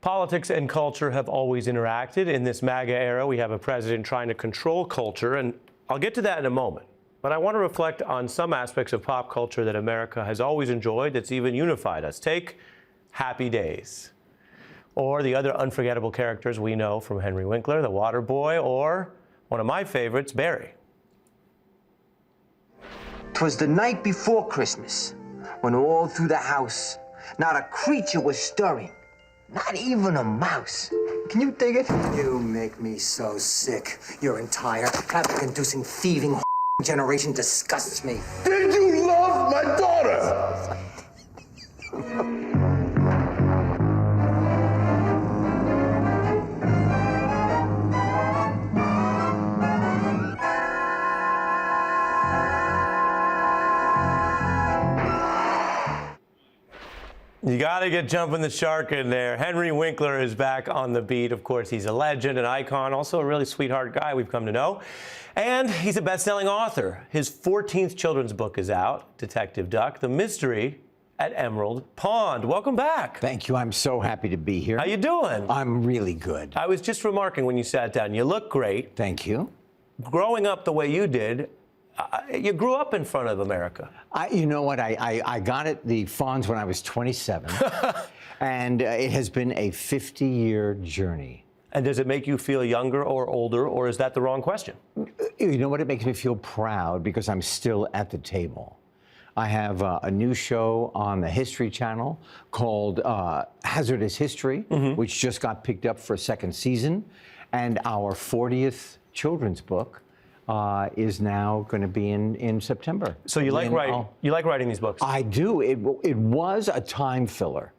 Politics and culture have always interacted. In this MAGA era, we have a president trying to control culture, and I'll get to that in a moment. But I want to reflect on some aspects of pop culture that America has always enjoyed, that's even unified us. Take Happy Days, or the other unforgettable characters we know from Henry Winkler, the Water Boy, or one of my favorites, Barry. 'Twas the night before Christmas, when all through the house, not a creature was stirring, not even a mouse. Can you dig it? You make me so sick. Your entire havoc-inducing, thieving generation disgusts me. Did you love my daughter? You got to get Jumping the Shark in there. Henry Winkler is back on the beat. Of course, he's a legend, an icon, also a really sweetheart guy we've come to know. And he's a best-selling author. His 14th children's book is out, Detective Duck, The Mystery at Emerald Pond. Welcome back. Thank you. I'm so happy to be here. How you doing? I'm really good. I was just remarking when you sat down, you look great. Thank you. Growing up the way you did, you grew up in front of America. You know what? I got the Fonz when I was 27, and it has been a 50-year journey. And does it make you feel younger or older, or is that the wrong question? You know what? It makes me feel proud because I'm still at the table. I have a new show on the History Channel called Hazardous History, which just got picked up for a second season, and our 40th children's book is now going to be in September. So you like writing? You like writing these books? I do. It was a time filler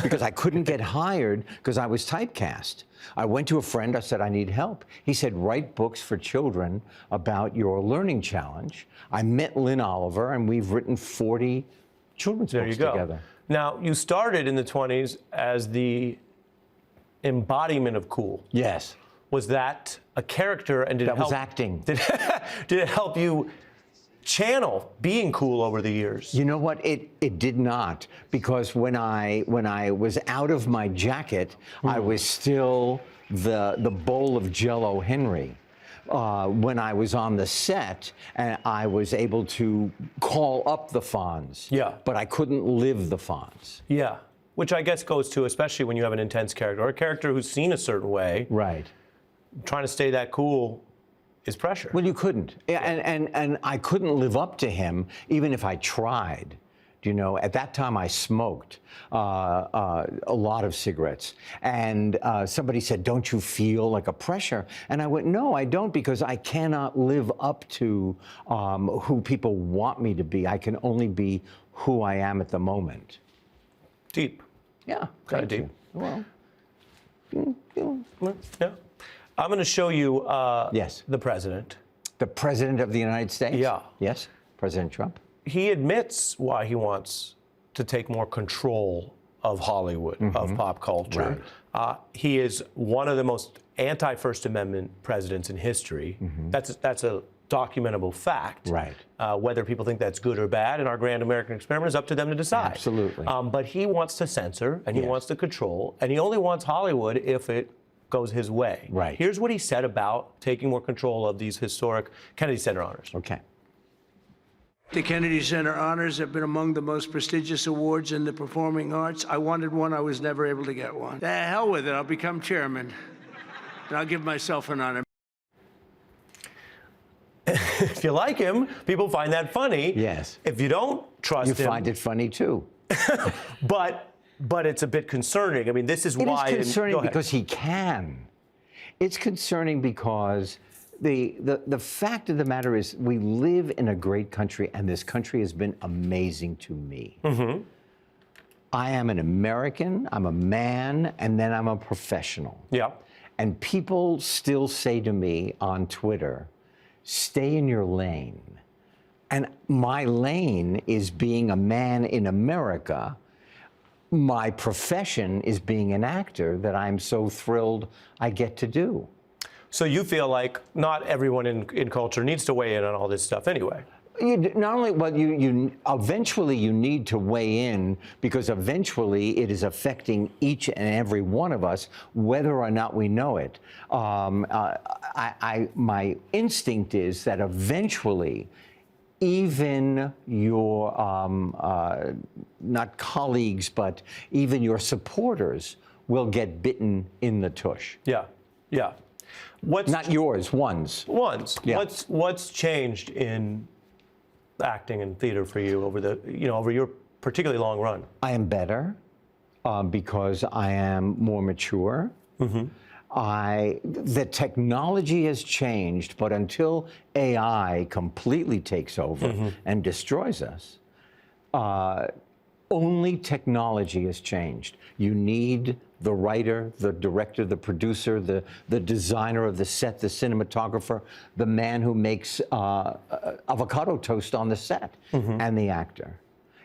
because I couldn't get hired because I was typecast. I went to a friend. I said, I need help. He said, write books for children about your learning challenge. I met Lynn Oliver, and we've written 40 children's books together. Now, you started in the 20s as the embodiment of cool. Yes. Was that a character, and did it help? That was acting. Did it help you channel being cool over the years? You know what? It did not, because when I was out of my jacket, I was still the bowl of Jell-O Henry. When I was on the set, and I was able to call up the Fonz. Yeah. But I couldn't live the Fonz. Yeah, which I guess goes to, especially when you have an intense character or a character who's seen a certain way. Right. Trying to stay that cool is pressure. Well, you couldn't. And I couldn't live up to him, even if I tried. You know, at that time I smoked a lot of cigarettes. And somebody said, don't you feel like a pressure? And I went, no, I don't, because I cannot live up to who people want me to be. I can only be who I am at the moment. Deep. Yeah. Kind of deep. Well, yeah. I'm going to show you yes. the president. The President of the United States? Yeah. Yes, President Trump. He admits why he wants to take more control of Hollywood, of pop culture. Right. He is one of the most anti-First Amendment presidents in history. That's a documentable fact. Right. Whether people think that's good or bad in our grand American experiment is up to them to decide. Absolutely. But he wants to censor, and he wants to control, and he only wants Hollywood if it goes his way. Right. Here's what he said about taking more control of these historic Kennedy Center honors. Okay. The Kennedy Center honors have been among the most prestigious awards in the performing arts. I wanted one. I was never able to get one. The hell with it. I'll become chairman, and I'll give myself an honor. If you like him, people find that funny. Yes. If you don't trust him. You find it funny, too. But it's a bit concerning. I mean, this is why. It is concerning because he can. It's concerning because the fact of the matter is we live in a great country, and this country has been amazing to me. I am an American, I'm a man, and then I'm a professional. Yeah. And people still say to me on Twitter, stay in your lane. And my lane is being a man in America. My profession is being an actor that I'm so thrilled I get to do. So you feel like not everyone in culture needs to weigh in on all this stuff anyway? Not only, well, you eventually you need to weigh in because eventually it is affecting each and every one of us, whether or not we know it. My instinct is that eventually, even your not colleagues, but even your supporters will get bitten in the tush. Yeah, yeah. Not yours, one's. Yeah. What's changed in acting and theater for you over your particularly long run? I am better because I am more mature. Mm-hmm. The technology has changed, but until AI completely takes over and destroys us, only technology has changed. You need the writer, the director, the producer, the designer of the set, the cinematographer, the man who makes avocado toast on the set, and the actor.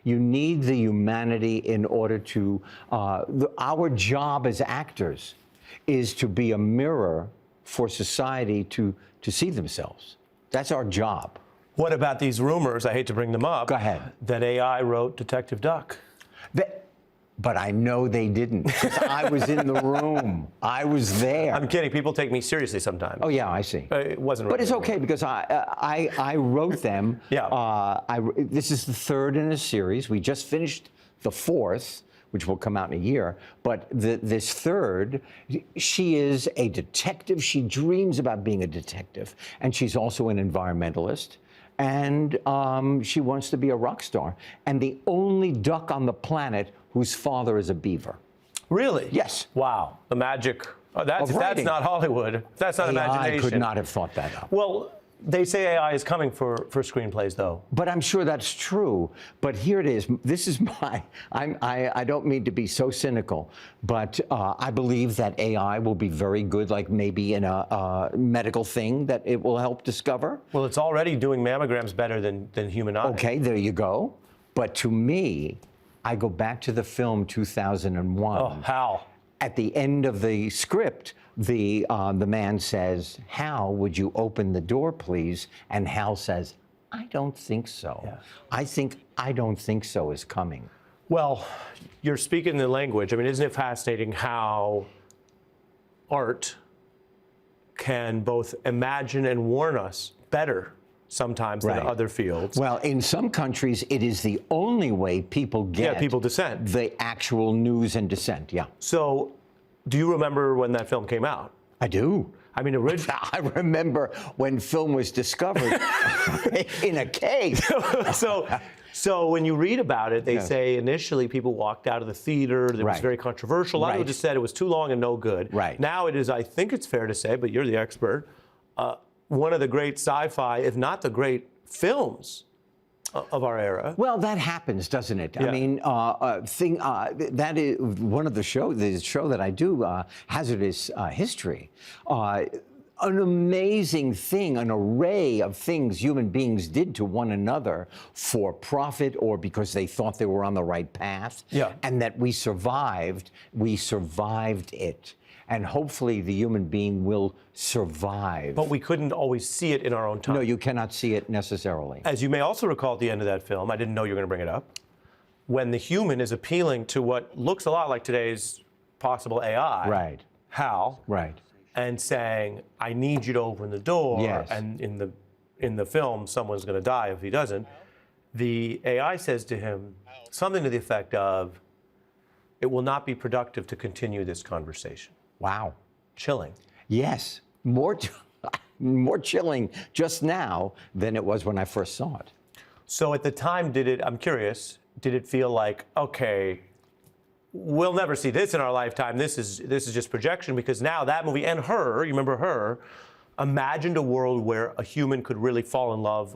You need the humanity in order to, our job as actors is to be a mirror for society to see themselves. That's our job. What about these rumors? I hate to bring them up. Go ahead. That AI wrote Detective Duck. But I know they didn't, because I was in the room. I was there. I'm kidding. People take me seriously sometimes. Oh, yeah, I see. It wasn't. But it's really okay because I wrote them. Yeah. This is the third in a series. We just finished the fourth, which will come out in a year. But this third, she is a detective. She dreams about being a detective. And she's also an environmentalist. And she wants to be a rock star. And the only duck on the planet whose father is a beaver. Really? Yes. Wow. The magic. That's not Hollywood. That's not AI imagination. could not have thought that up. Well, they say AI is coming for screenplays, though. But I'm sure that's true. But here it is. This is I don't mean to be so cynical, but I believe that AI will be very good, like maybe in a medical thing that it will help discover. Well, it's already doing mammograms better than human eye. Okay, there you go. But to me, I go back to the film 2001. Oh, Hal. At the end of the script, the man says, "Hal, would you open the door, please?" And Hal says, "I don't think so." Yeah. I don't think so is coming. Well, you're speaking the language. I mean, isn't it fascinating how art can both imagine and warn us better sometimes than other fields? Well, in some countries, it is the only way people get people dissent. the actual news and dissent. Yeah. So, do you remember when that film came out? I do. I mean, originally. I remember when film was discovered in a cave. So when you read about it, they say initially people walked out of the theater. It was very controversial. A lot of people just said it was too long and no good. Right. Now it is, I think it's fair to say, but you're the expert, one of the great sci-fi, if not the great films of our era. Well, that happens, doesn't it? Yeah. I mean, that is one of the show that I do, Hazardous History. An amazing thing, an array of things human beings did to one another for profit or because they thought they were on the right path. Yeah. And that we survived it. And hopefully the human being will survive. But we couldn't always see it in our own time. No, you cannot see it necessarily. As you may also recall at the end of that film, I didn't know you were going to bring it up, when the human is appealing to what looks a lot like today's possible AI. Right. Hal. Right. And saying, I need you to open the door. Yes. And in the film, someone's going to die if he doesn't. The AI says to him something to the effect of, it will not be productive to continue this conversation. Wow. Chilling. Yes. More chilling just now than it was when I first saw it. So at the time, I'm curious, did it feel like, okay, we'll never see this in our lifetime. This is just projection, because now that movie and Her, you remember Her, imagined a world where a human could really fall in love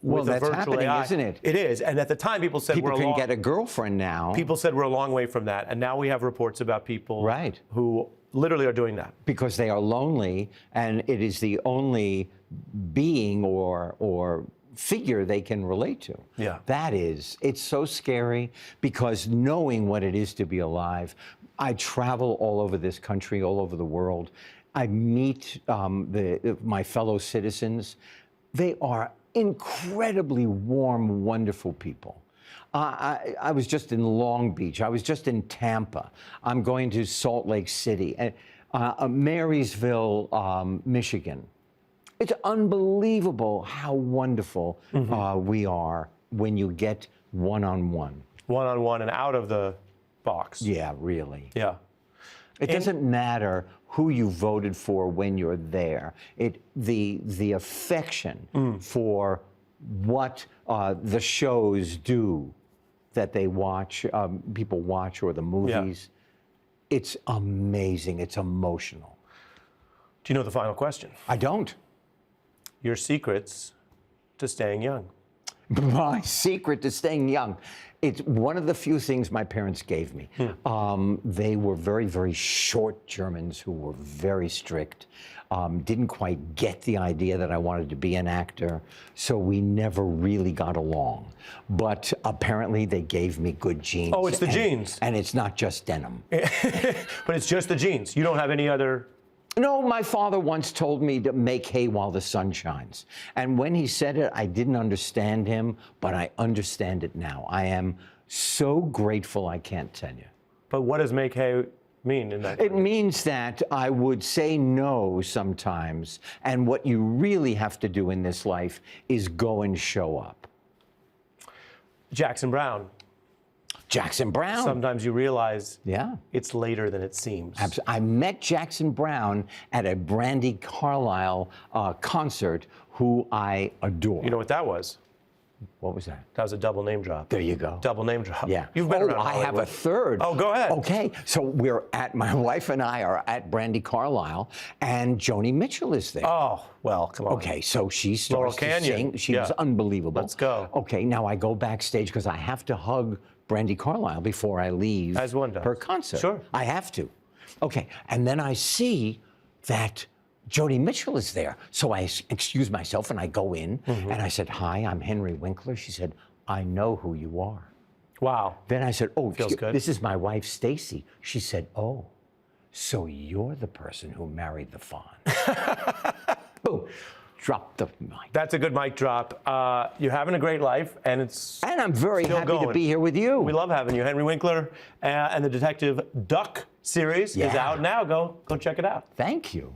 with a virtual happening, AI. isn't it? It is. And at the time, people said People can get a girlfriend now. People said we're a long way from that. And now we have reports about people who literally are doing that. Because they are lonely, and it is the only being or figure they can relate to. Yeah. It's so scary, because knowing what it is to be alive, I travel all over this country, all over the world. I meet my fellow citizens. They are incredibly warm, wonderful people. I was just in Long Beach. I was just in Tampa. I'm going to Salt Lake City, Marysville, Michigan. It's unbelievable how wonderful we are when you get one-on-one. One-on-one and out of the box. Yeah, really. Yeah. It doesn't matter who you voted for when you're there. The affection for what the shows do that they watch, people watch, or the movies, it's amazing. It's emotional. Do you know the final question? I don't. Your secrets to staying young. My secret to staying young. It's one of the few things my parents gave me. They were very, very short Germans who were very strict. Didn't quite get the idea that I wanted to be an actor, so we never really got along. But apparently they gave me good genes. Oh, it's the genes. And it's not just denim. But it's just the genes. You don't have any other... No, my father once told me to make hay while the sun shines. And when he said it, I didn't understand him, but I understand it now. I am so grateful I can't tell you. But what does make hay mean in that? It means that I would say no sometimes, and what you really have to do in this life is go and show up. Jackson Browne. Jackson Browne. Sometimes you realize Yeah. it's later than it seems. I met Jackson Browne at a Brandi Carlile concert, who I adore. You know what that was? What was that? That was a double name drop. There you go. Double name drop. Yeah. You've been around I have a Hollywood. third. Oh, go ahead. Okay. So my wife and I are at Brandi Carlile, and Joni Mitchell is there. Oh, well, come on. Okay, so she Laurel starts to Canyon. sing. She Yeah. was unbelievable. Let's go. Okay, now I go backstage because I have to hug Brandi Carlile before I leave As one does. her concert. Sure. I have to. Okay, and then I see that Joni Mitchell is there. So I excuse myself and I go in and I said, "Hi, I'm Henry Winkler." She said, "I know who you are." Wow. Then I said, "Oh, Feels good. this is my wife, Stacy." She said, "Oh, so you're the person who married the fawn." Boom. Drop the mic. That's a good mic drop. You're having a great life, and it's And I'm very still happy to going. be here with you. We love having you. Henry Winkler and the Detective Duck series is Yeah. out now. Go check it out. Thank you.